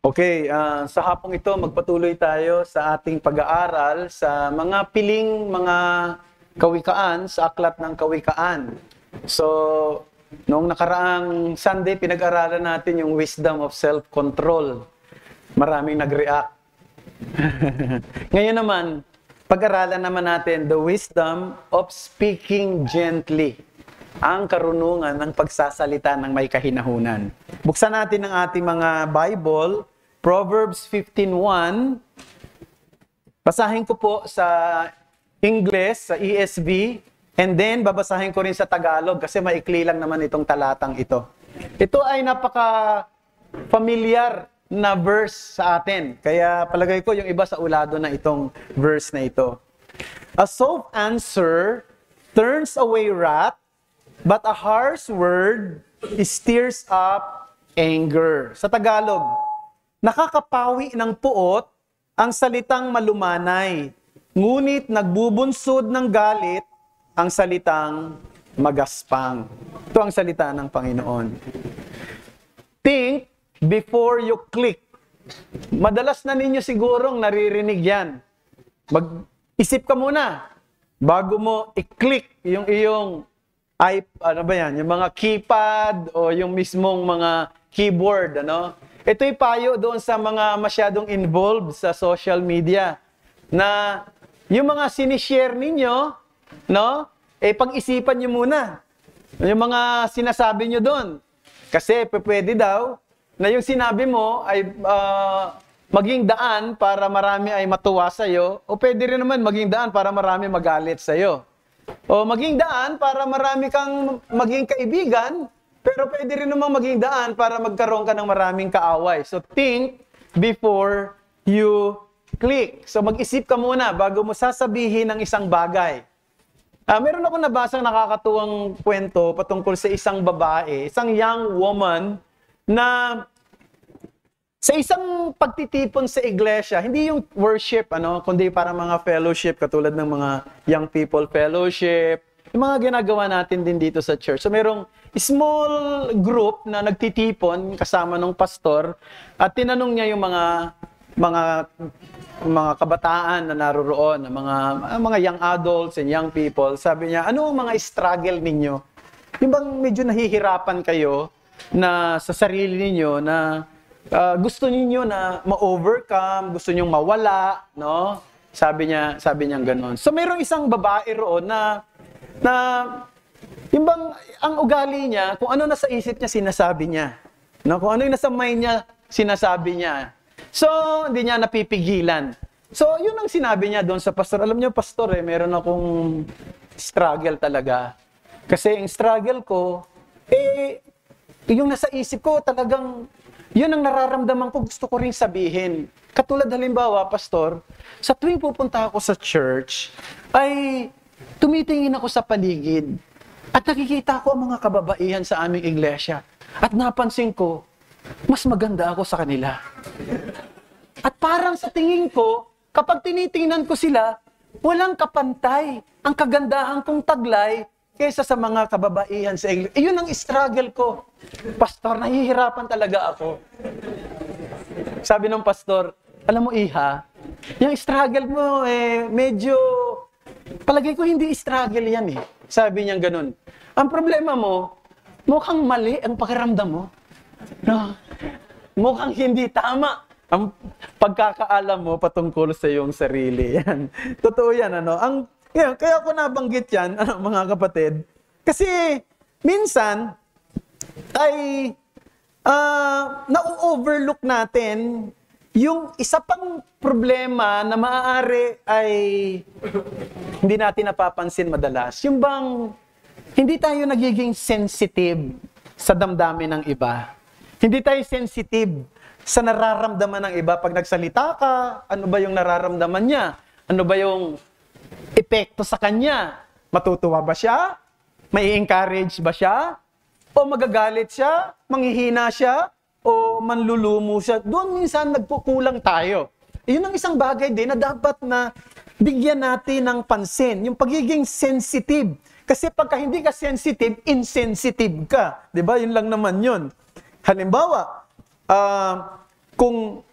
Okay, sa hapong ito magpatuloy tayo sa ating pag-aaral sa mga piling mga kawikaan sa aklat ng kawikaan. So, noong nakaraang Sunday, pinag-aralan natin yung wisdom of self-control. Maraming nag-react. Ngayon naman, pag-aralan naman natin the wisdom of speaking gently. Ang karunungan ng pagsasalita ng may kahinahunan. Buksan natin ang ating mga Bible, Proverbs 15:1. Basahin ko po sa English, sa ESV, and then babasahin ko rin sa Tagalog kasi maikli lang naman itong talatang ito. Ito ay napaka-familiar na verse sa atin. Kaya palagay ko yung iba sa ulado na itong verse na ito. A soft answer turns away wrath, but a harsh word stirs up anger. Sa Tagalog, nakakapawi ng puot ang salitang malumanay, ngunit nagbubunsod ng galit ang salitang magaspang. Ito ang salita ng Panginoon. Think before you click. Madalas na ninyo sigurong naririnig yan. Mag-isip ka muna bago mo i-click yung iyong yung mga keypad o yung mismong mga keyboard, ano? Ito'y payo doon sa mga masyadong involved sa social media na yung mga sinishare ninyo, no? Pag-isipan nyo muna yung mga sinasabi nyo doon. Kasi pwede daw na yung sinabi mo ay maging daan para marami ay matuwa sa'yo, o pwede rin naman maging daan para marami magalit sa'yo. O maging daan para marami kang maging kaibigan, pero pwede rin naman maging daan para magkaroon ka ng maraming kaaway. So think before you click. So mag-isip ka muna bago mo sasabihin ng isang bagay. Meron ako nabasang nakakatuwang kwento patungkol sa isang babae, isang young woman na sa isang pagtitipon sa iglesia, hindi yung worship, kundi para mga fellowship, katulad ng mga young people fellowship, yung mga ginagawa natin din dito sa church. So merong small group na nagtitipon kasama ng pastor at tinanong niya yung mga kabataan na naroroon, mga young adults and young people. Sabi niya, ano ang mga struggle ninyo? Yung bang medyo nahihirapan kayo na sa sarili ninyo na gusto niyo na ma-overcome, gusto niyo mawala, no? Sabi niya gano'n. So mayroong isang babae roon na yung bang ang ugali niya, kung ano nasa isip niya sinasabi niya. No, kung ano yung nasa mind niya sinasabi niya. So hindi niya napipigilan. So yun ang sinabi niya doon sa pastor. Alam niyo pastor, meron akong struggle talaga. Kasi yung struggle ko yung nasa isip ko talagang yun ang nararamdaman ko, gusto ko rin sabihin. Katulad halimbawa, pastor, sa tuwing pupunta ako sa church, ay tumitingin ako sa paligid at nakikita ko ang mga kababaihan sa aming iglesia. At napansin ko, mas maganda ako sa kanila. At parang sa tingin ko, kapag tinitingnan ko sila, walang kapantay ang kagandahan kong taglay kaysa sa mga kababaihan sa iglesia. Yun ang struggle ko. Pastor, nahihirapan talaga ako. Sabi ng pastor, alam mo iha, yung struggle mo medyo, palagay ko hindi struggle yan Sabi niya ganun. Ang problema mo, mukhang mali ang pakiramdam mo. No? Mukhang hindi tama ang pagkakaalam mo patungkol sa iyong sarili. Yan. Totoo yan, kaya ako nabanggit yan, mga kapatid. Kasi minsan ay na-overlook natin yung isa pang problema na maaari ay hindi natin napapansin madalas. Yung bang hindi tayo nagiging sensitive sa damdamin ng iba. Hindi tayo sensitive sa nararamdaman ng iba. Pag nagsalita ka, ano ba yung nararamdaman niya? Ano ba yung epekto sa kanya? Matutuwa ba siya? May encourage ba siya? O magagalit siya? Manghihina siya? O manlulumo siya? Doon minsan nagkukulang tayo. Yun ang isang bagay din na dapat na bigyan natin ng pansin. Yung pagiging sensitive. Kasi pagka hindi ka sensitive, insensitive ka. 'Di ba? Yun lang naman yun. Halimbawa, kung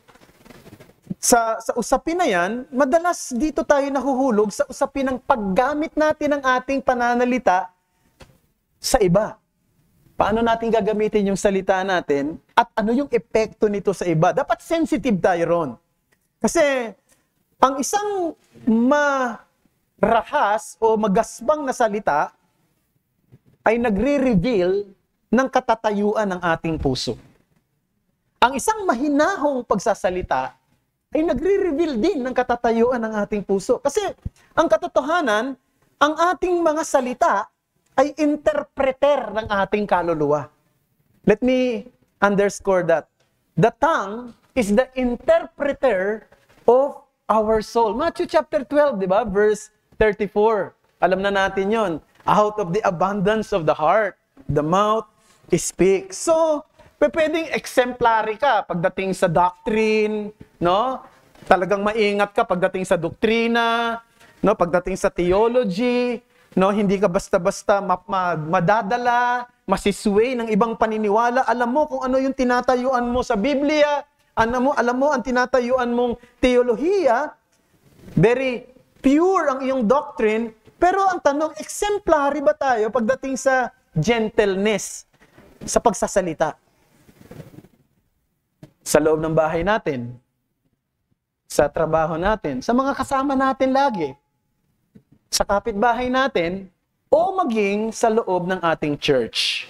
sa usapin na yan, madalas dito tayo nahuhulog sa usapin ng paggamit natin ng ating pananalita sa iba. Paano natin gagamitin yung salita natin at ano yung epekto nito sa iba? Dapat sensitive tayo ron. Kasi ang isang marahas o magasbang na salita ay nagre-reveal ng katatayuan ng ating puso. Ang isang mahinahong pagsasalita ay nagre-reveal din ng katatayuan ng ating puso. Kasi ang katotohanan, ang ating mga salita ay interpreter ng ating kaluluwa. Let me underscore that. The tongue is the interpreter of our soul. Matthew chapter 12, di ba? Verse 34. Alam na natin yon. Out of the abundance of the heart, the mouth speaks. So, pwedeng exemplary ka pagdating sa doctrine, no? Talagang maingat ka pagdating sa doktrina, no? Pagdating sa theology, no? Hindi ka basta-basta madadala, masisway ng ibang paniniwala. Alam mo kung ano yung tinatayuan mo sa Biblia, alam mo ang tinatayuan mong teolohiya, very pure ang iyong doctrine, pero ang tanong, exemplary ba tayo pagdating sa gentleness sa pagsasalita? Sa loob ng bahay natin, sa trabaho natin, sa mga kasama natin lagi, sa kapitbahay natin, o maging sa loob ng ating church.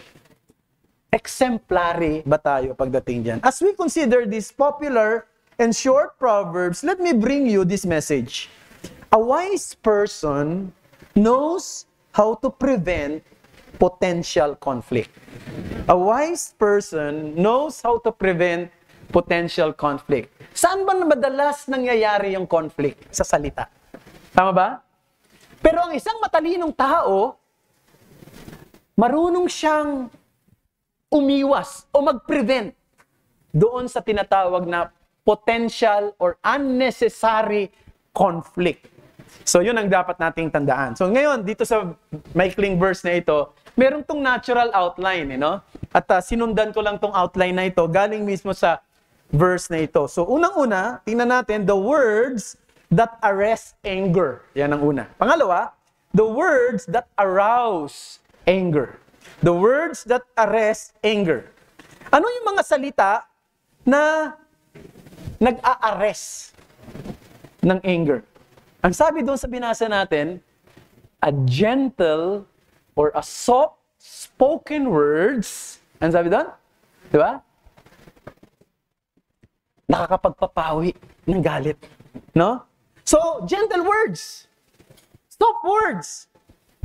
Exemplary ba tayo pagdating dyan? As we consider these popular and short proverbs, let me bring you this message. A wise person knows how to prevent potential conflict. A wise person knows how to prevent potential conflict. Saan ba madalas nangyayari yung conflict? Sa salita. Tama ba? Pero ang isang matalinong tao, marunong siyang umiwas o mag-prevent doon sa tinatawag na potential or unnecessary conflict. So, yun ang dapat nating tandaan. So, ngayon, dito sa maikling verse na ito, meron tong natural outline, no? At sinundan ko lang tong outline na ito, galing mismo sa verse na ito. So, unang-una, tingnan natin, the words that arrest anger. Yan ang una. Pangalawa, the words that arouse anger. The words that arrest anger. Ano yung mga salita na nag-a-arrest ng anger? Ang sabi doon sa binasa natin, a gentle or a soft-spoken words. Ano sabi doon? Di ba? Nakakapagpapawi ng galit. No? So, gentle words. Soft words.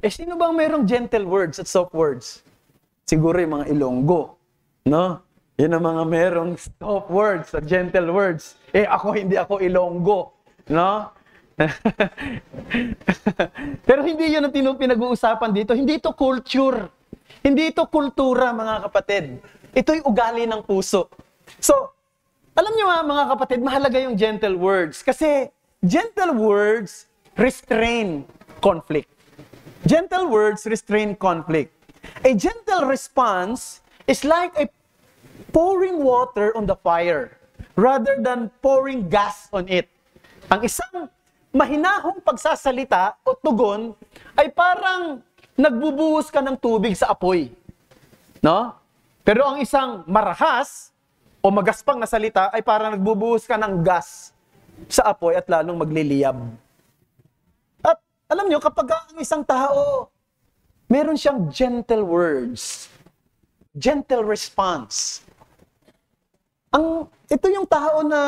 Eh, sino bang mayroong gentle words at soft words? Siguro yung mga Ilonggo. No? Yun ang mga mayroong soft words at gentle words. Eh, hindi ako Ilonggo. No? Pero hindi yun ang pinag-uusapan dito. Hindi ito culture. Hindi ito kultura, mga kapatid. Ito'y ugali ng puso. So, alam niyo mga kapatid, mahalaga yung gentle words. Kasi gentle words restrain conflict. Gentle words restrain conflict. A gentle response is like a pouring water on the fire rather than pouring gas on it. Ang isang mahinahong pagsasalita o tugon ay parang nagbubuhos ka ng tubig sa apoy. No? Pero ang isang marahas o magaspang na salita ay parang nagbubuhos ka ng gas sa apoy at lalong magliliyab. At alam nyo, kapag ang isang tao, meron siyang gentle words, gentle response. Ito yung tao na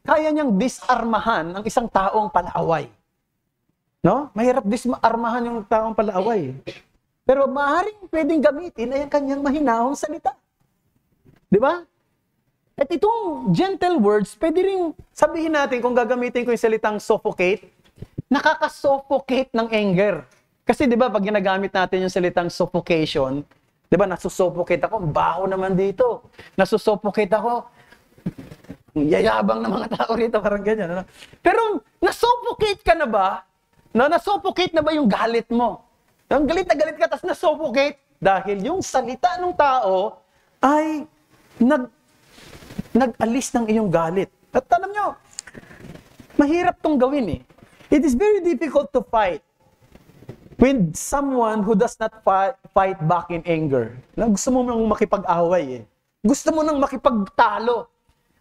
kaya niyang disarmahan ang isang taong palaaway. No? Mahirap disarmahan yung taong palaaway. Pero maaaring pwedeng gamitin ay ang kanyang mahinahong salita. Di ba? At itong gentle words, pwede rin sabihin natin kung gagamitin ko yung salitang suffocate, nakaka-suffocate ng anger. Kasi di ba pag ginagamit natin yung salitang suffocation, di ba nasusuffocate ako, baho naman dito. Nasusuffocate ako, yayabang ng mga tao rito, parang ganyan. Ano? Pero nasuffocate ka na ba? No, nasuffocate na ba yung galit mo? Yung galit na galit ka, tapos nasuffocate dahil yung salita ng tao ay nag-alis ng iyong galit. At alam nyo, mahirap tong gawin eh. It is very difficult to fight with someone who does not fight back in anger. Gusto mo nang makipag-away eh. Gusto mo nang makipagtalo.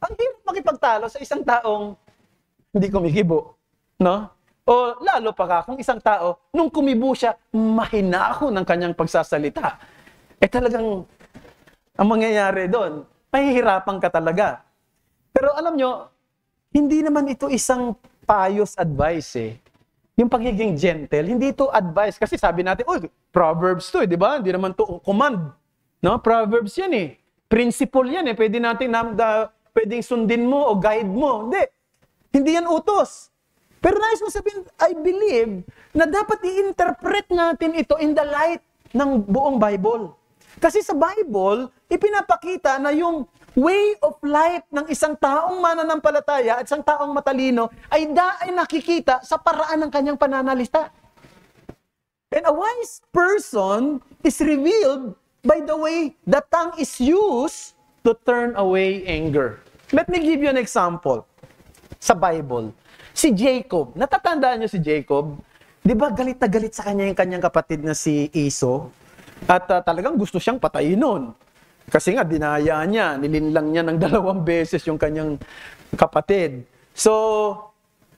Ang hirap makipagtalo sa isang taong hindi kumikibo. No? O lalo pa ka, kung isang tao, nung kumibo siya, mahinahon ng kanyang pagsasalita. Eh talagang, ang mangyayari doon, mahihirapan ka talaga. Pero alam nyo, hindi naman ito isang pious advice eh. Yung pagiging gentle, hindi ito advice. Kasi sabi natin, Proverbs to eh, di ba? Hindi naman to command. No? Proverbs yan eh. Principle yan eh. Pwede natin pwedeng sundin mo o guide mo. Hindi. Hindi yan utos. Pero nais mo sabihin, I believe na dapat i-interpret natin ito in the light ng buong Bible. Kasi sa Bible, ipinapakita na yung way of life ng isang taong mananampalataya at isang taong matalino ay nakikita sa paraan ng kanyang pananalita. And a wise person is revealed by the way the tongue is used to turn away anger. Let me give you an example. Sa Bible, si Jacob, natatandaan niyo si Jacob? Di ba galit na galit sa kanya yung kanyang kapatid na si Esau? At talagang gusto siyang patayin nun. Kasi nga, dinaya niya, nilinlang niya ng 2 beses yung kanyang kapatid. So,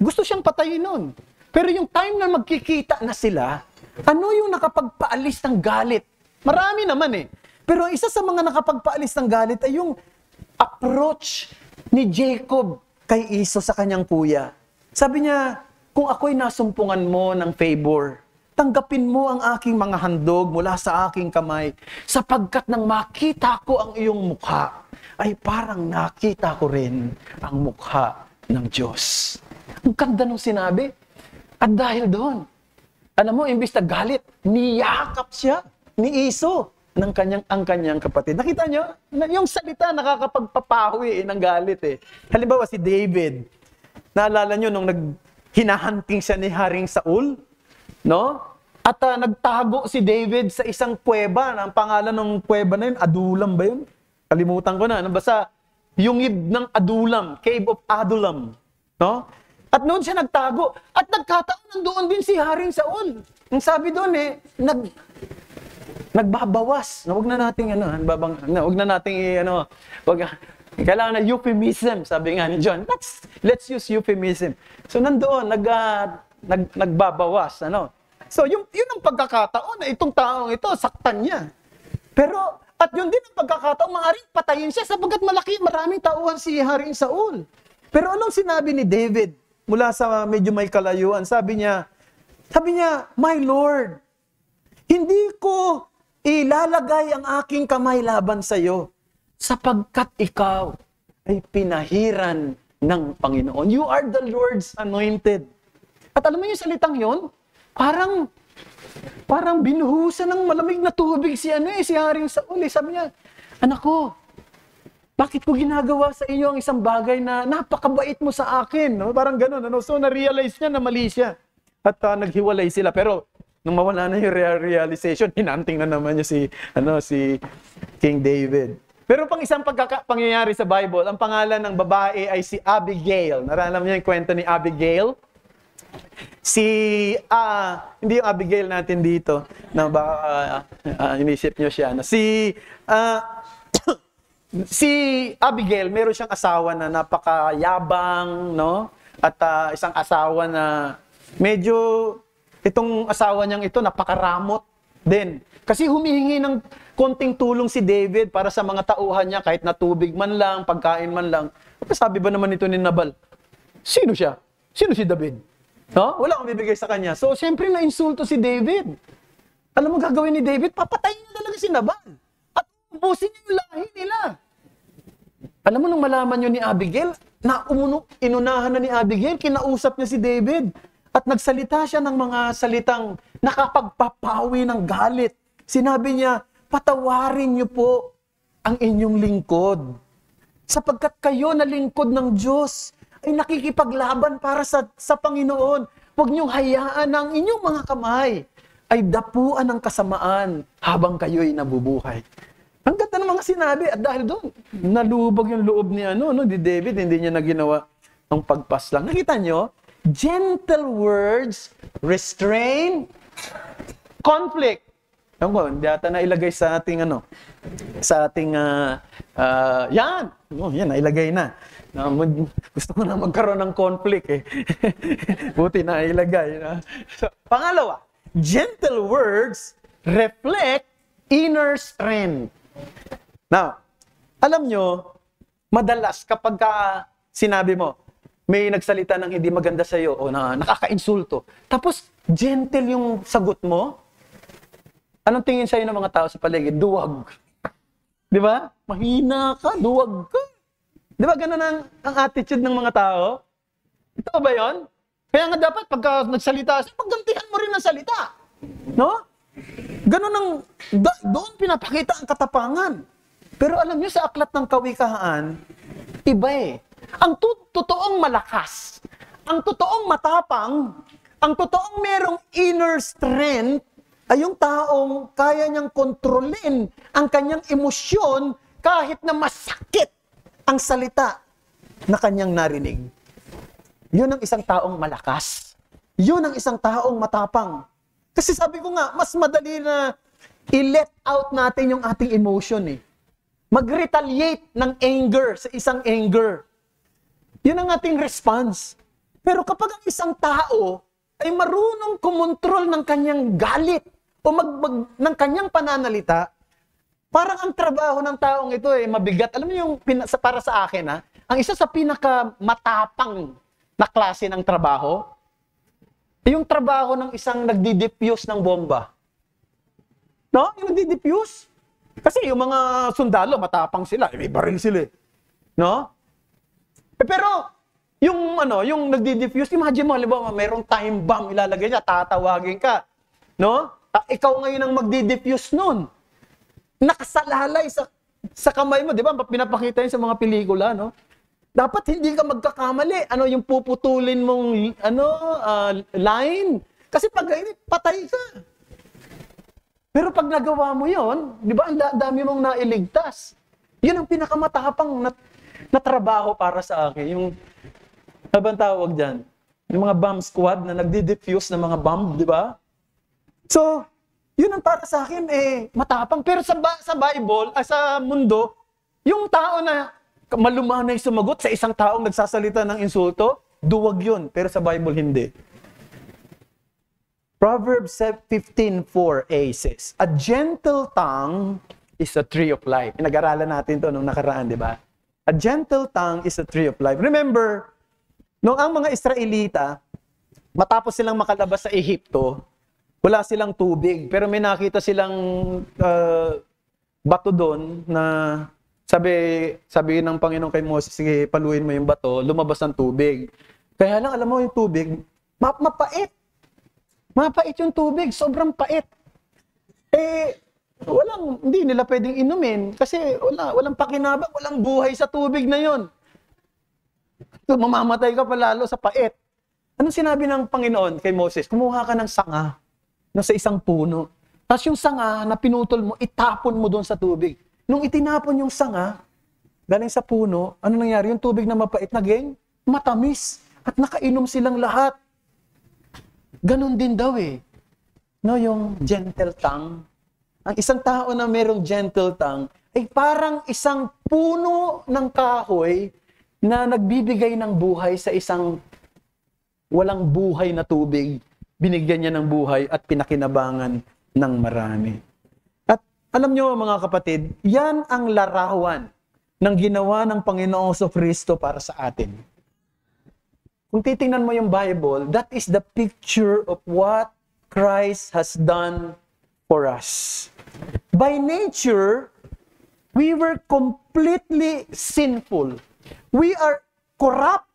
gusto siyang patayin nun. Pero yung time na magkikita na sila, ano yung nakapagpaalis ng galit? Marami naman eh. Pero isa sa mga nakapagpaalis ng galit ay yung approach ni Jacob kay Esau sa kanyang kuya. Sabi niya, kung ako'y nasumpungan mo ng favor, tanggapin mo ang aking mga handog mula sa aking kamay, sapagkat nang makita ko ang iyong mukha, ay parang nakita ko rin ang mukha ng Diyos. Ang ganda nung sinabi. At dahil doon, alam mo, imbis na galit, niyakap siya ni Esau ng ang kanyang kapatid. Nakita niyo? Yung salita nakakapagpapawi ng galit eh. Halimbawa si David, naalala niyo nung hinahunting siya ni Haring Saul? No? At nagtago si David sa isang kuweba. Ang pangalan ng kuweba na yun, Adulam ba yun? Kalimutan ko na. Basta, yungib ng Adulam, Cave of Adullam. No? At noon siya nagtago. At nagkataon, nandoon din si Haring Saul. Ang sabi doon eh, nagbabawas. Huwag na nating huwag na nating kailangan na euphemism, sabi nga ni John. Let's use euphemism. So nandoon nagbabawas, So yun ang pagkakataon na itong taong ito saktan niya. Pero at yun din ang pagkakataon maaaring patayin siya sapagkat maraming tauhan si Haring Saul. Pero anong sinabi ni David mula sa medyo may kalayuan? Sabi niya, "My Lord, hindi ko ilalagay ang aking kamay laban sa iyo, sapagkat ikaw ay pinahiran ng Panginoon. You are the Lord's anointed." At alam mo yung salitang yun? Parang binuhusan ng malamig na tubig si Haring Saul. Sabi niya, "Anak ko, bakit ko ginagawa sa iyo ang isang bagay na napakabait mo sa akin?" No? Parang gano'n. So na-realize niya na mali siya. At naghiwalay sila. Pero nung mawala na yung realization, hinanting na naman niya si King David. Pero pang isang pangyayari sa Bible, ang pangalan ng babae ay si Abigail. Naralam niyo yung kwento ni Abigail? Hindi yung Abigail natin dito, na baka inisip niyo siya. Si Abigail, meron siyang asawa na napakayabang, no? At isang asawa na medyo, itong asawa niyang ito, napakaramot din. Kasi humihingi ng konting tulong si David para sa mga tauhan niya, kahit na tubig man lang, pagkain man lang. Sabi ba naman ito ni Nabal? Sino siya? Sino si David? No? Wala akong bibigay sa kanya. So, siyempre na-insulto si David. Alam mo gagawin ni David? Papatayin niya talaga si Nabal. At ubusin niya yung lahi nila. Alam mo nung malaman niyo ni Abigail, inunahan na ni Abigail, kinausap niya si David. At nagsalita siya ng mga salitang nakapagpapawi ng galit. Sinabi niya, "Patawarin niyo po ang inyong lingkod. Sapagkat kayo na lingkod ng Diyos ay nakikipaglaban para sa Panginoon. Huwag niyong hayaan ang inyong mga kamay ay dapuan ng kasamaan habang kayo'y nabubuhay." Ang ganda ng mga sinabi at dahil doon, nalubog yung loob ni ni David, hindi niya na ginawa ang pagpaslang. Nakita nyo? Gentle words restrain conflict. Alam ko, hindi ata nailagay sa ating yan. Yan, nailagay na. Gusto ko na magkaroon ng conflict eh. Buti na ilagay. So, pangalawa, gentle words reflect inner strength. Now, alam nyo, madalas kapag sinabi mo, may nagsalita ng hindi maganda sa iyo o nakaka-insulto, tapos gentle yung sagot mo, anong tingin sa'yo ng mga tao sa paligid? Duwag. Di ba? Mahina ka, duwag ka. Di ba ganun ang attitude ng mga tao? Ito ba yon? Kaya nga dapat pagka nagsalita, paggantihan mo rin ang salita. No? Ganun doon pinapakita ang katapangan. Pero alam niyo sa aklat ng Kawikahaan, iba eh. Ang totoong malakas, ang totoong matapang, ang totoong merong inner strength, ay yung taong kaya niyang kontrolin ang kanyang emosyon kahit na masakit ang salita na kanyang narinig. Yun ang isang taong malakas. Yun ang isang taong matapang. Kasi sabi ko nga, mas madali na i-let out natin yung ating emotion eh. Mag-retaliate ng anger sa isang anger. Yun ang ating response. Pero kapag ang isang tao ay marunong kumontrol ng kanyang galit o ng kanyang pananalita, parang ang trabaho ng taong ito ay mabigat. Alam mo yung para sa akin ang isa sa pinakamatapang na klase ng trabaho, yung trabaho ng isang nagdi-diffuse ng bomba. No? Yung nagdi-diffuse. Kasi yung mga sundalo, matapang sila. May baril sila. No? Pero, yung nagdi-diffuse, imagine mo, halimbawa, mayroong time bomb ilalagay niya, tatawagin ka. No? Ikaw ngayon ang magdi-diffuse nun. Nakasalalay sa kamay mo. Di ba? Pinapakita yun sa mga pelikula, no? Dapat hindi ka magkakamali. Yung puputulin mong, line. Kasi pag patay ka. Pero pag nagawa mo yon, di ba, ang dami mong nailigtas. Yun ang pinakamatapang na trabaho para sa akin. Yung, ano bang tawag dyan? Yung mga bomb squad na nagdi-diffuse ng mga bomb, di ba? So, yun ang para sa akin, matapang. Pero sa Bible, sa mundo, yung tao na malumanay sumagot sa isang taong nagsasalita ng insulto, duwag yun. Pero sa Bible, hindi. Proverbs 15:4a says, a gentle tongue is a tree of life. Pinag-aralan natin to nung nakaraan, di ba? A gentle tongue is a tree of life. Remember, nung ang mga Israelita, matapos silang makalabas sa Ehipto, wala silang tubig. Pero may nakita silang bato doon na sabi ng Panginoon kay Moses, sige, paluin mo yung bato, lumabas ng tubig. Kaya lang, alam mo yung tubig, mapait. Mapait yung tubig, sobrang pait. Hindi nila pwedeng inumin kasi walang pakinabang, walang buhay sa tubig na yon. Mamamatay ka pa lalo sa pait. Anong sinabi ng Panginoon kay Moses? Kumuha ka ng sanga na sa isang puno. Tapos yung sanga na pinutol mo, itapon mo doon sa tubig. Nung itinapon yung sanga, galing sa puno, ano nangyari? Yung tubig na mapait naging matamis at nakainom silang lahat. Ganon din daw No, yung gentle tongue. Ang isang tao na mayroong gentle tongue ay parang isang puno ng kahoy na nagbibigay ng buhay sa isang walang buhay na tubig. Binigyan niya ng buhay at pinakinabangan ng marami. At alam nyo mga kapatid, yan ang larawan ng ginawa ng Panginoong Kristo para sa atin. Kung titingnan mo yung Bible, that is the picture of what Christ has done for us. By nature, we were completely sinful. We are corrupt,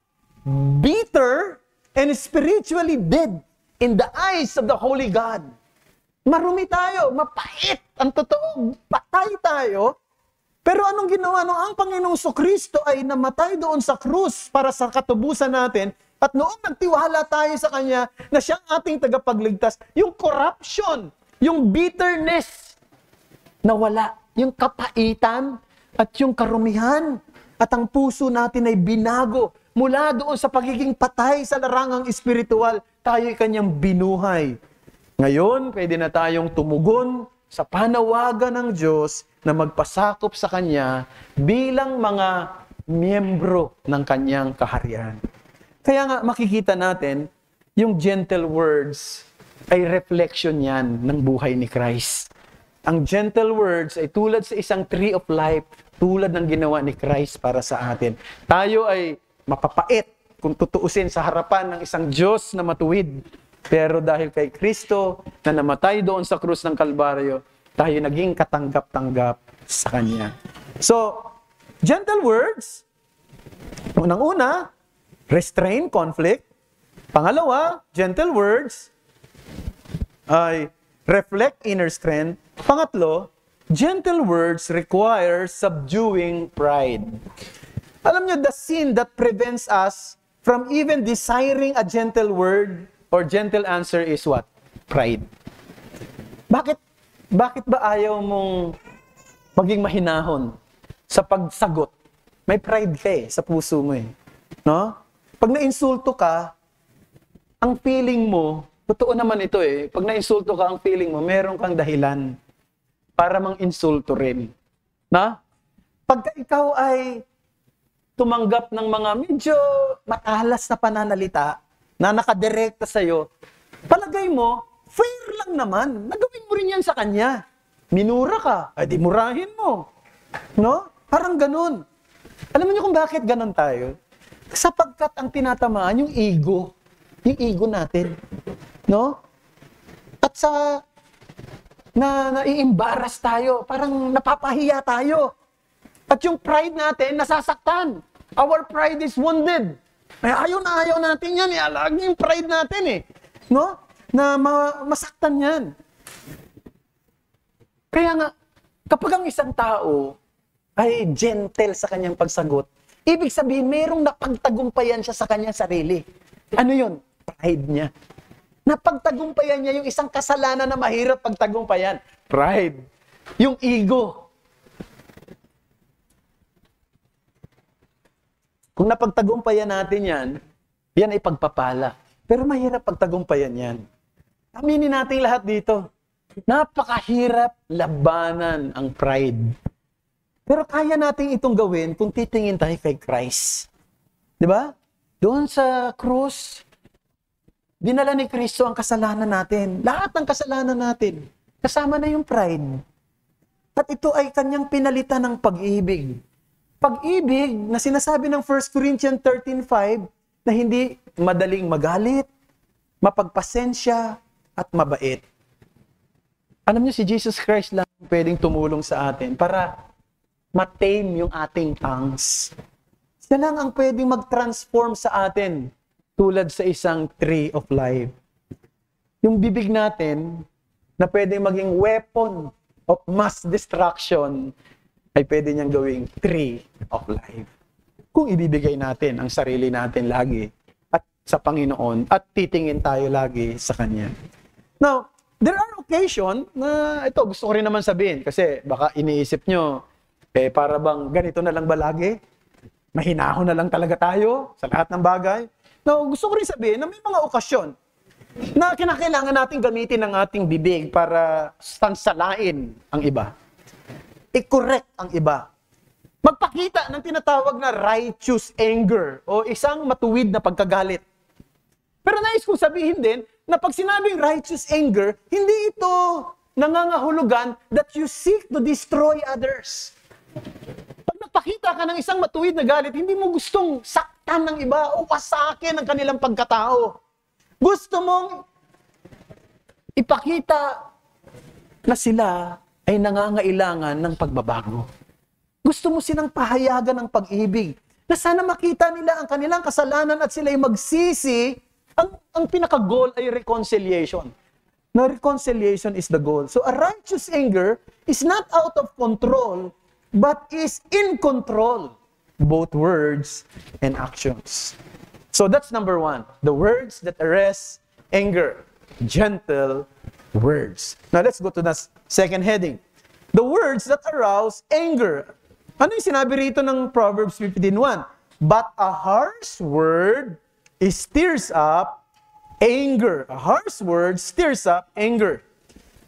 bitter, and spiritually dead in the eyes of the Holy God. Marumi tayo, mapait, ang totoo, patay tayo. Pero anong ginawa nung ang Panginoong Kristo ay namatay doon sa krus para sa katubusan natin, at noong nagtiwala tayo sa Kanya na siyang ating tagapagligtas, yung corruption, yung bitterness, nawala. Yung kapaitan at yung karumihan. At ang puso natin ay binago. Mula doon sa pagiging patay sa larangang espiritual, tayo'y kanyang binuhay. Ngayon, pwede na tayong tumugon sa panawagan ng Diyos na magpasakop sa Kanya bilang mga miyembro ng Kanyang kaharian. Kaya nga makikita natin, yung gentle words ay reflection yan ng buhay ni Christ. Ang gentle words ay tulad sa isang tree of life, tulad ng ginawa ni Christ para sa atin. Tayo ay mapapait kung tutuusin sa harapan ng isang Diyos na matuwid. Pero dahil kay Kristo na namatay doon sa krus ng Kalbaryo, tayo naging katanggap-tanggap sa Kanya. So, gentle words, unang-una, restrain conflict. Pangalawa, gentle words ay reflect inner strength. Pangatlo, gentle words require subduing pride. Alam niyo, the sin that prevents us from even desiring a gentle word or gentle answer is what? Pride. Bakit ba ayaw mong maging mahinahon sa pagsagot? May pride ka sa puso mo No? Pag nainsulto ka, ang feeling mo, totoo naman ito pag nainsulto ka, ang feeling mo, meron kang dahilan para mang-insulto rin. Na? Pagka ikaw ay tumanggap ng mga medyo matalas na pananalita na nakadirekta sa'yo, palagay mo, fair lang naman. Nagawin mo rin yan sa kanya. Minura ka, ay di murahin mo. No? Parang ganun. Alam niyo kung bakit ganun tayo? Sapagkat ang tinatamaan yung ego. Yung ego natin. No? At sa nai-embarrass tayo, parang napapahiya tayo. At yung pride natin, nasasaktan. Our pride is wounded. Ayaw natin yan. Alag yung pride natin No? Na masaktan yan. Kaya nga, kapag ang isang tao ay gentle sa kanyang pagsagot, ibig sabihin, mayroong napagtagumpayan siya sa kanyang sarili. Ano yun? Pride niya. Napagtagumpayan niya yung isang kasalanan na mahirap pagtagumpayan. Pride. Yung ego. Kung napagtagumpayan natin yan ay pagpapala. Pero mahirap pagtagumpayan yan. Aminin natin lahat dito. Napakahirap labanan ang pride. Pero kaya natin itong gawin kung titingin tayo kay Christ. Di ba? Doon sa krus, dinala ni Kristo ang kasalanan natin. Lahat ng kasalanan natin. Kasama na yung pride. At ito ay kanyang pinalitan ng pag-ibig. Pag-ibig na sinasabi ng 1 Corinthians 13:5 na hindi madaling magalit, mapagpasensya, at mabait. Alam niyo, si Jesus Christ lang pwedeng tumulong sa atin para matame yung ating tongues. Siya lang ang pwedeng mag-transform sa atin tulad sa isang tree of life. Yung bibig natin na pwedeng maging weapon of mass destruction ay pwede niyang gawing tree of life. Kung ibibigay natin ang sarili natin lagi at sa Panginoon at titingin tayo lagi sa Kanya. Now, there are occasion na ito gusto ko rin naman sabihin kasi baka iniisip nyo, para bang ganito na lang ba lagi? Mahinahon na lang talaga tayo sa lahat ng bagay? Now, gusto ko rin sabihin na may mga okasyon na kinakailangan natin gamitin ang ating bibig para sansalain ang iba. I-correct ang iba. Magpakita ng tinatawag na righteous anger o isang matuwid na pagkagalit. Pero nais kong sabihin din na pag sinabing righteous anger, hindi ito nangangahulugan that you seek to destroy others. Pag nagpakita ka ng isang matuwid na galit, hindi mo gustong saktan ng iba o wasakin ang kanilang pagkatao. Gusto mong ipakita na sila ay nangangailangan ng pagbabago. Gusto mo silang pahayagan ng pag-ibig na sana makita nila ang kanilang kasalanan at sila ay magsisi. Ang pinaka-goal ay reconciliation. Na reconciliation is the goal. So a righteous anger is not out of control, but is in control. Both words and actions. So that's number one. The words that arrest anger. Gentle words. Now let's go to the second heading. the words that arouse anger. Ano yung sinabi rito ng Proverbs 15:1? But a harsh word stirs up anger. A harsh word stirs up anger.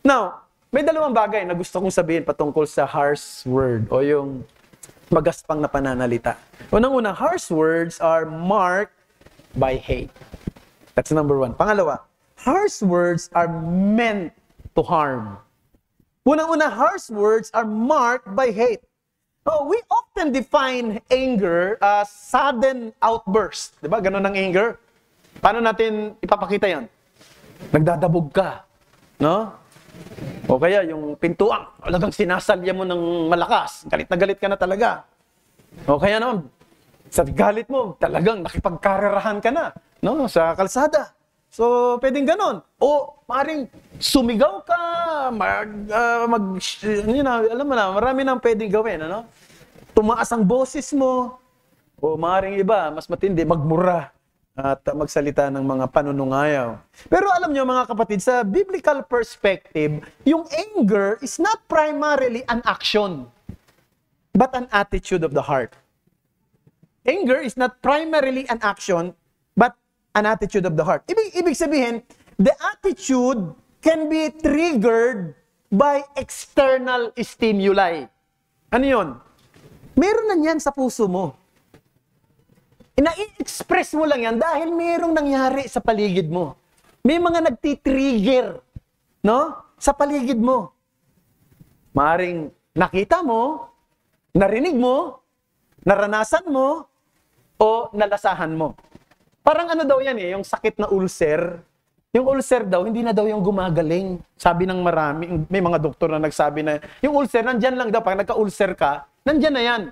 Now, may dalawang bagay na gusto kong sabihin patungkol sa harsh word o yung magaspang na pananalita. Unang-una, harsh words are marked by hate. That's number one. Pangalawa, harsh words are meant to harm. Unang-una, harsh words are marked by hate. Oh, we often define anger as sudden outburst. Diba? Ganun ang anger. Paano natin ipapakita yan? Nagdadabog ka. No? O kaya yung pintuan, talagang sinasalya mo ng malakas. Galit na galit ka na talaga. O kaya naman, sa galit mo, talagang nakipagkarerahan ka na. No? Sa kalsada. So, pwedeng ganon. O, maaaring sumigaw ka, alam mo na, marami nang pwedeng gawin, ano? Tumaas ang boses mo, o maaaring iba, mas matindi, magmura at magsalita ng mga panunungayaw. Pero alam nyo mga kapatid, sa biblical perspective, yung anger is not primarily an action, but an attitude of the heart. Anger is not primarily an action, but an attitude of the heart. Ibig sabihin, the attitude can be triggered by external stimuli. Ano yun? Meron na yan sa puso mo. Ina-express mo lang yan dahil merong nangyari sa paligid mo. May mga nagtitrigger, no? Sa paligid mo. Maaring nakita mo, narinig mo, naranasan mo, o nalasahan mo. Parang ano daw yan yung sakit na ulcer. Yung ulcer daw, hindi na daw yung gumagaling. Sabi ng marami, may mga doktor na nagsabi na, yung ulcer, nandyan lang daw. Pag nagka-ulcer ka, nandyan na yan.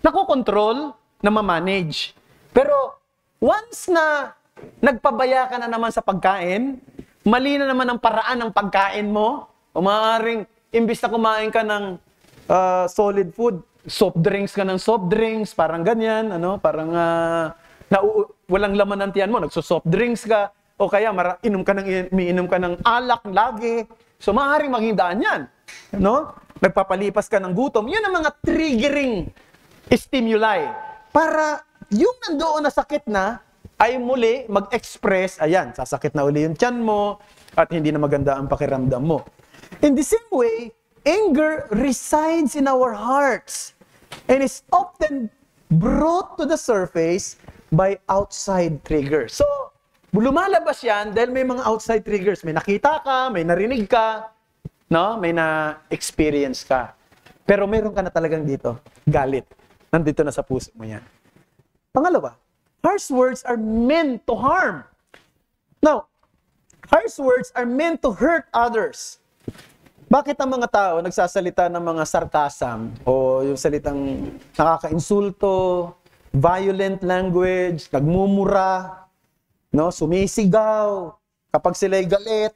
Nakokontrol, na ma-manage. Pero, once na nagpabaya ka na naman sa pagkain, mali na naman ang paraan ng pagkain mo, o maaaring, imbis na kumain ka ng solid food, soft drinks ka ng soft drinks, parang ganyan, ano, parang walang laman ng tiyan mo, nagso-soft drinks ka, o kaya umiinom ka ng alak lagi. So, maaaring maging daan yan. No? Nagpapalipas ka ng gutom. Yun ang mga triggering stimuli. Para yung nandoon na sakit na, ay muli mag-express, ayan, sasakit na uli yung tiyan mo, at hindi na maganda ang pakiramdam mo. In the same way, anger resides in our hearts and is often brought to the surface by outside triggers. So, lumalabas yan dahil may mga outside triggers. May nakita ka, may narinig ka, no? May na-experience ka. Pero meron ka na talagang dito, galit. Nandito na sa puso mo yan. Pangalawa, harsh words are meant to harm. Now, harsh words are meant to hurt others. Bakit ang mga tao nagsasalita ng mga sarcasm o yung salitang nakaka-insulto, violent language, nagmumura, no, sumisigaw kapag sila'y galit?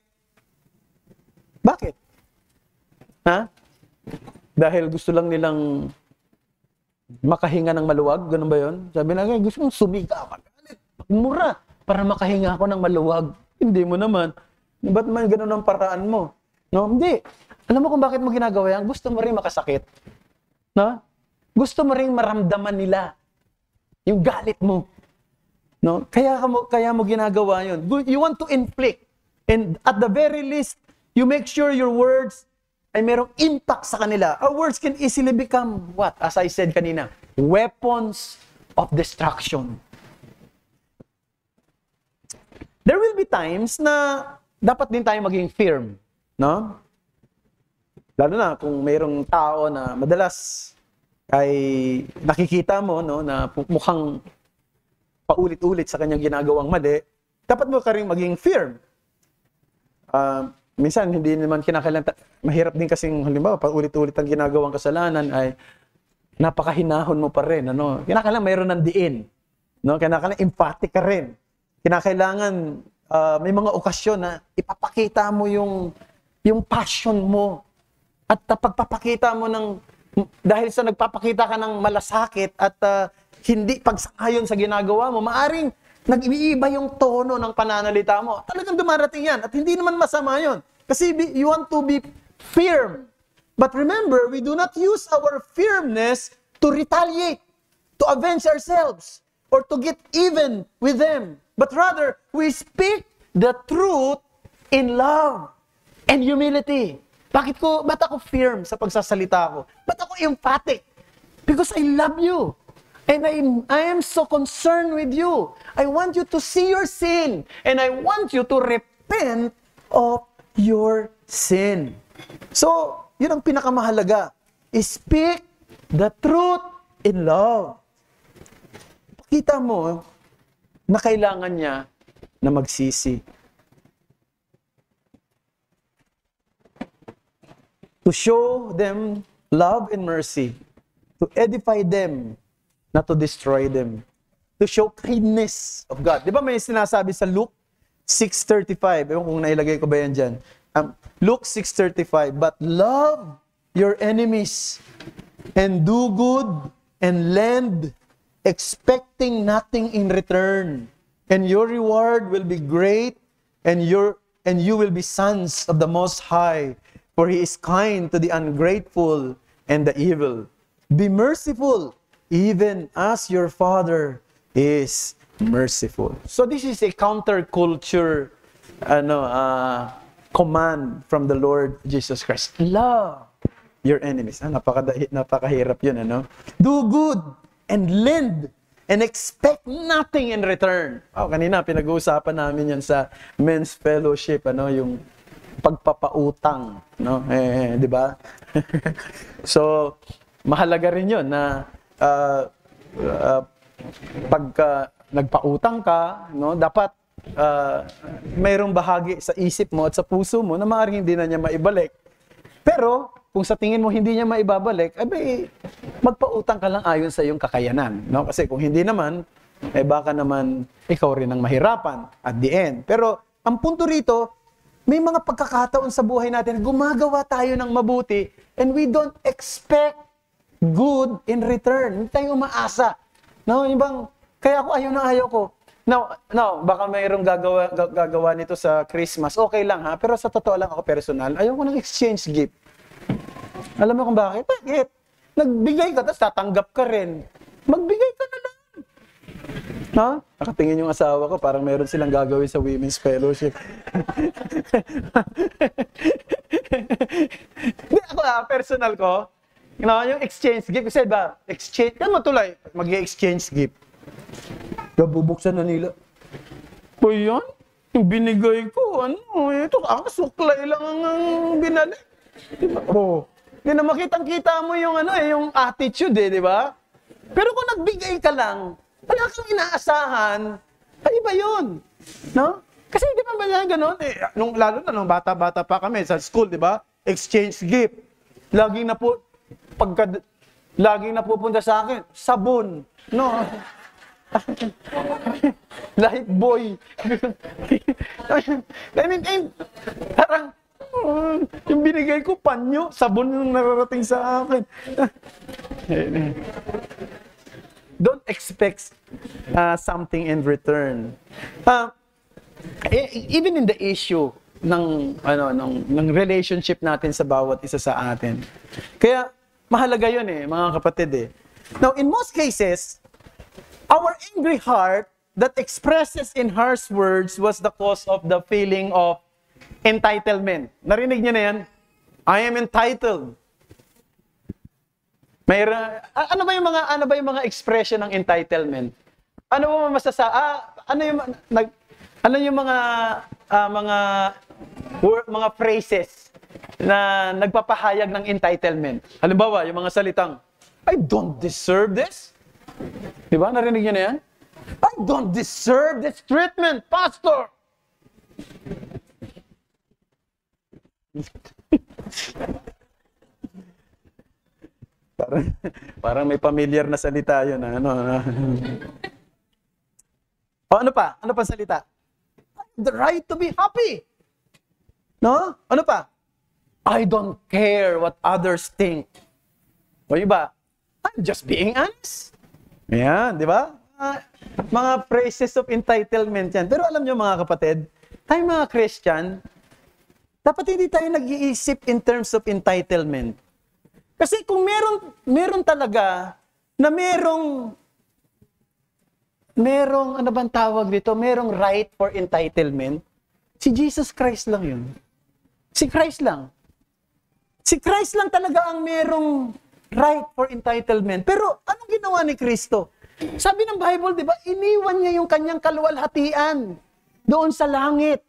Bakit? Ha? Dahil gusto lang nilang makahinga ng maluwag, ganun ba yun? Sabi na, gusto mong sumigaw, magalit, magmura, para makahinga ako ng maluwag. Hindi mo naman. Ba't man ganun ang paraan mo? No, hindi. Alam mo kung bakit mo ginagawa yan? Gusto mo rin makasakit. No? Gusto mo rin maramdaman nila yung galit mo. No? Kaya mo ginagawa yun. You want to inflict. And at the very least, you make sure your words ay merong impact sa kanila. Our words can easily become, what? As I said kanina, weapons of destruction. There will be times na dapat din tayo maging firm. No? Lalo na kung mayroong tao na madalas ay nakikita mo, no, na mukhang paulit-ulit sa kanyang ginagawang mali, dapat mo ka rin maging firm. Minsan, hindi naman kinakailangan, mahirap din kasing, halimbawa, paulit-ulit ang ginagawang kasalanan ay napakahinahon mo pa rin. Ano? Kinakailangan mayroon ng diin. No? Kinakailangan emphatic ka rin. Kinakailangan may mga okasyon na ipapakita mo yung passion mo. At pagpapakita mo dahil sa nagpapakita ka ng malasakit at hindi pagsangayon sa ginagawa mo, maaring nag-iiba yung tono ng pananalita mo. Talagang dumarating yan. At hindi naman masama yun. Kasi you want to be firm. But remember, we do not use our firmness to retaliate, to avenge ourselves, or to get even with them. But rather, we speak the truth in love and humility. Ba't ako firm sa pagsasalita ko? Ba't ako emphatic? Because I love you. And I am so concerned with you. I want you to see your sin. And I want you to repent of your sin. So, yun ang pinakamahalaga. Speak the truth in love. Pakita mo na kailangan niya na magsisi. To show them love and mercy. To edify them, not to destroy them. To show kindness of God. Di ba may sinasabi sa Luke 6:35? Ewan kung nailagay ko ba yan dyan. Luke 6:35, but love your enemies and do good and lend, expecting nothing in return. And your reward will be great, and you will be sons of the Most High, for He is kind to the ungrateful and the evil. Be merciful, even as your Father is merciful. So this is a counterculture command from the Lord Jesus Christ. Love your enemies. Napakahirap yun, ano? Do good and lend and expect nothing in return. Kanina pinag-uusapan namin yan sa men's fellowship, yung pagpapautang, no? Di ba? So, mahalaga rin yun na pagka nagpautang ka, no, dapat mayroong bahagi sa isip mo at sa puso mo na maaaring hindi na niya maibalik. Pero, kung sa tingin mo hindi niya maibabalik, magpautang ka lang ayon sa iyong kakayanan. No? Kasi kung hindi naman, baka naman ikaw rin ang mahirapan at the end. Pero, ang punto rito, may mga pagkakataon sa buhay natin, gumagawa tayo ng mabuti and we don't expect good in return. Hindi tayo umaasa. No, kaya ako ayaw ko. Now, baka mayroong gagawa nito sa Christmas. Okay lang ha, pero sa totoo lang ako personal, ayaw ko ng exchange gift. Alam mo kung bakit? Bakit? Nagbigay ka, tapos tatanggap ka rin. Magbigay ka na lang. No? Nakatingin yung asawa ko, parang meron silang gagawin sa Women's Fellowship. Hindi, ako personal ko, yung exchange gift, kasi ba, exchange, yan matulay, mag-exchange gift. Bubuksan na nila. O yan, yung binigay ko, ito, suklay lang ang binalik. Diba? Hindi na makitang-kita mo yung yung attitude di ba? Pero kung nagbigay ka lang, wala kang inaasahan, iba yun. No? Kasi di ba gano'n? Lalo na nung bata-bata pa kami sa school, di ba? Exchange gift. Laging napupunta sa akin, sabon. No? Life boy. Parang, yung binigay ko, panyo, sabon yung nararating sa akin. Don't expect something in return. Even in the issue ng relationship natin sa bawat isa sa atin. Kaya mahalaga 'yun mga kapatid Now, in most cases, our angry heart that expresses in harsh words was the cause of the feeling of entitlement. Narinig niyo na 'yan? I am entitled. Ano ba yung mga expression ng entitlement? Ano mo ano yung mga phrases na nagpapahayag ng entitlement? Halimbawa, yung mga salitang, I don't deserve this. Di ba? Narinig niyo na yan? I don't deserve this treatment, Pastor! Parang may familiar na salita yun. Ano pa? Ano pa salita? The right to be happy. No? Ano pa? I don't care what others think. O iba, I'm just being honest. Ayan, di ba? Mga phrases of entitlement yan. Pero alam nyo mga kapatid, tayo mga Christian, dapat hindi tayo nag-iisip in terms of entitlement. Kasi kung meron talaga na merong ano bang tawag dito? Merong right for entitlement. Si Jesus Christ lang yun. Si Christ lang. Si Christ lang talaga ang merong right for entitlement. Pero anong ginawa ni Kristo? Sabi ng Bible, di ba, iniwan niya yung kanyang kaluwalhatian doon sa langit.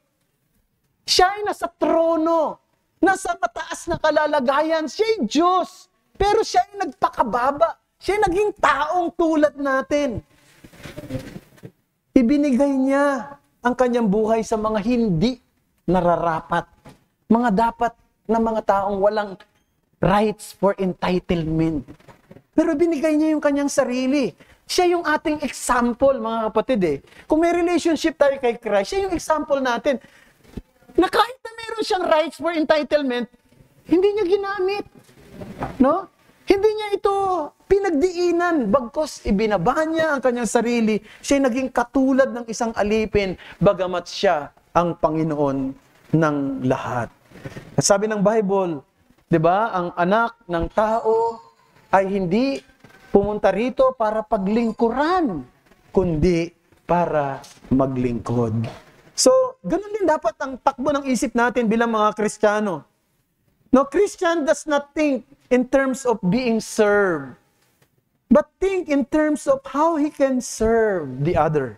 Siya ay nasa trono, nasa mataas na kalalagayan. Siya ay Diyos, pero siya ay nagpakababa. Siya ay naging taong tulad natin. Ibinigay niya ang kanyang buhay sa mga hindi nararapat. Mga dapat na mga taong walang rights for entitlement. Pero binigay niya yung kanyang sarili. Siya yung ating example, mga kapatid eh. Kung may relationship tayo kay Christ, siya yung example natin. Na kahit na meron siyang rights for entitlement, hindi niya ginamit. No? Hindi niya ito pinagdiinan. Bagkos ibinaba niya ang kanyang sarili. Siya naging katulad ng isang alipin, bagamat siya ang Panginoon ng lahat. At sabi ng Bible, 'di ba, ang anak ng tao ay hindi pumunta rito para paglingkuran, kundi para maglingkod. So, ganun din dapat ang takbo ng isip natin bilang mga Kristiyano. No, Christian does not think in terms of being served, but think in terms of how he can serve the other.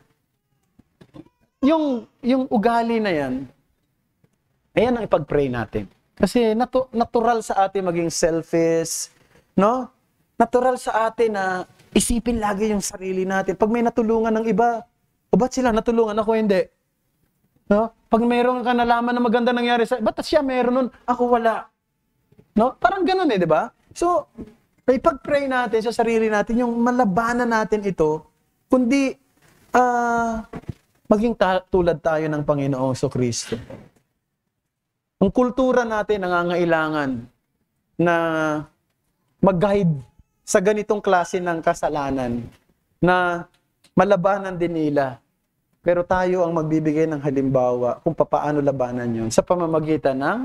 Yung ugali na yan, ayan ang ipag-pray natin. Kasi natural sa atin maging selfish, no? Natural sa atin na isipin lagi yung sarili natin. Pag may natulungan ng iba, o ba't sila natulungan? Ako hindi. No? Pag mayroon ka nalaman na maganda nangyari sa ba't siya meron nun? Ako wala. No? Parang ganun di ba? So, ipag-pray natin sa sarili natin yung malabanan natin ito, kundi maging tulad tayo ng Panginoong Kristo. Ang kultura natin nangangailangan na mag-guide sa ganitong klase ng kasalanan na malabanan din nila. Pero tayo ang magbibigay ng halimbawa kung paano labanan yun sa pamamagitan ng,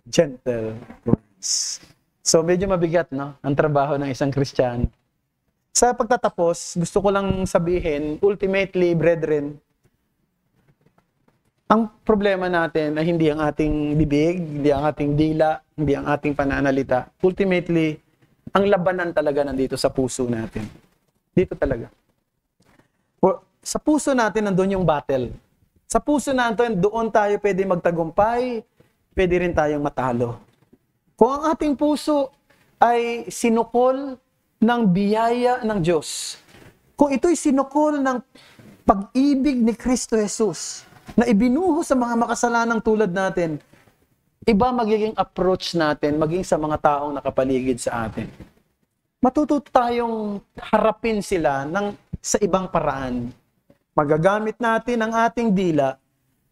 gentle words. So medyo mabigat, no? Ang trabaho ng isang Kristiyano. Sa pagtatapos, gusto ko lang sabihin, ultimately, brethren, ang problema natin ay hindi ang ating bibig, hindi ang ating dila, hindi ang ating pananalita. Ultimately, ang labanan talaga nandito sa puso natin. Dito talaga. Sa puso natin nandun yung battle. Sa puso natin, doon tayo pwede magtagumpay, pwede rin tayong matalo. Kung ang ating puso ay sinukol ng biyaya ng Diyos, kung ito'y sinukol ng pag-ibig ni Kristo Jesus, na ibinuho sa mga makasalanang tulad natin, iba magiging approach natin, maging sa mga taong nakapaligid sa atin. Matututo tayong harapin sila sa ibang paraan. Magagamit natin ang ating dila,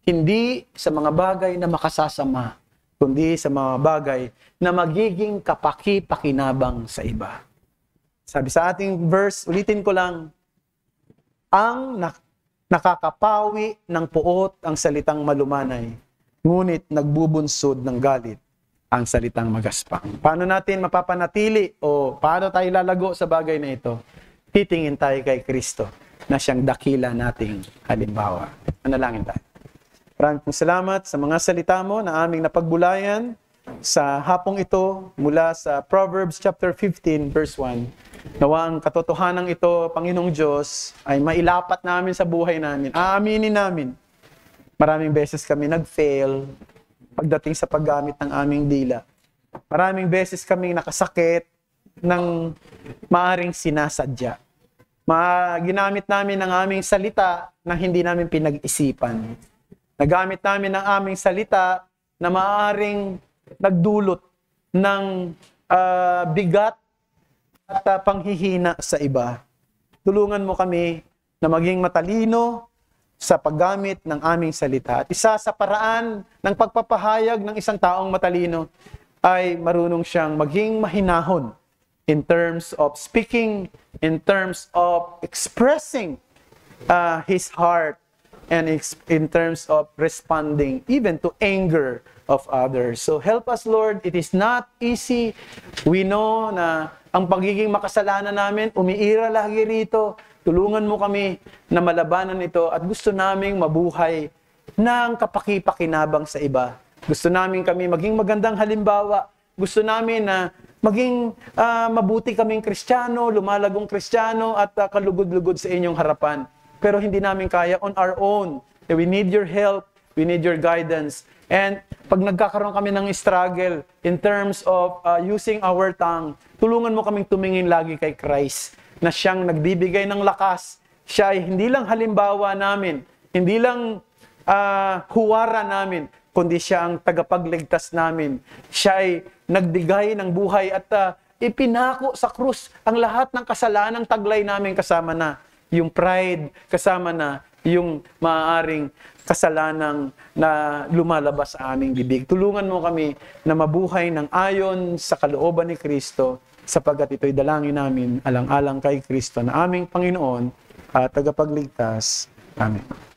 hindi sa mga bagay na makasasama, kundi sa mga bagay na magiging kapaki-pakinabang sa iba. Sabi sa ating verse, ulitin ko lang, ang nakakapawi ng puot ang salitang malumanay, ngunit nagbubunsod ng galit ang salitang magaspang. Paano natin mapapanatili o paano tayo lalago sa bagay na ito? Titingin tayo kay Kristo na siyang dakila nating halimbawa. Manalangin tayo. Maraming salamat sa mga salita mo na aming napagbulayan sa hapong ito mula sa Proverbs chapter 15 verse 1. Nawa ang katotohanan ito, Panginoong Diyos, ay mailapat namin sa buhay namin. Aaminin namin. Maraming beses kami nag-fail pagdating sa paggamit ng aming dila. Maraming beses kaming nakasakit ng maaring sinasadya. Ginamit namin ang aming salita na hindi namin pinag-isipan. Nagamit namin ang aming salita na maaring nagdulot ng bigat at panghihina sa iba. Tulungan mo kami na maging matalino sa paggamit ng aming salita. At isa sa paraan ng pagpapahayag ng isang taong matalino ay marunong siyang maging mahinahon in terms of speaking, in terms of expressing his heart, and in terms of responding even to anger of others. So help us, Lord. It is not easy. We know na ang pagiging makasalanan namin, umiira lagi rito. Tulungan mo kami na malabanan ito at gusto naming mabuhay ng kapaki-pakinabang sa iba. Gusto namin kami maging magandang halimbawa. Gusto namin na maging mabuti kaming Kristiyano, lumalagong Kristiyano at kalugod-lugod sa inyong harapan. Pero hindi namin kaya on our own. We need your help. We need your guidance. And pag nagkakaroon kami ng struggle in terms of using our tongue, tulungan mo kaming tumingin lagi kay Christ na siyang nagbibigay ng lakas. Siya ay hindi lang halimbawa namin, hindi lang huwara namin, kundi siya ang tagapagligtas namin. Siya ay nagbigay ng buhay at ipinako sa krus ang lahat ng kasalanang taglay namin, kasama na yung pride, kasama na yung maaaring kasalanang na lumalabas sa aming bibig. Tulungan mo kami na mabuhay ng ayon sa kalooban ni Kristo, sapagkat ito'y dalangin namin alang-alang kay Kristo na aming Panginoon at tagapagligtas. Amen.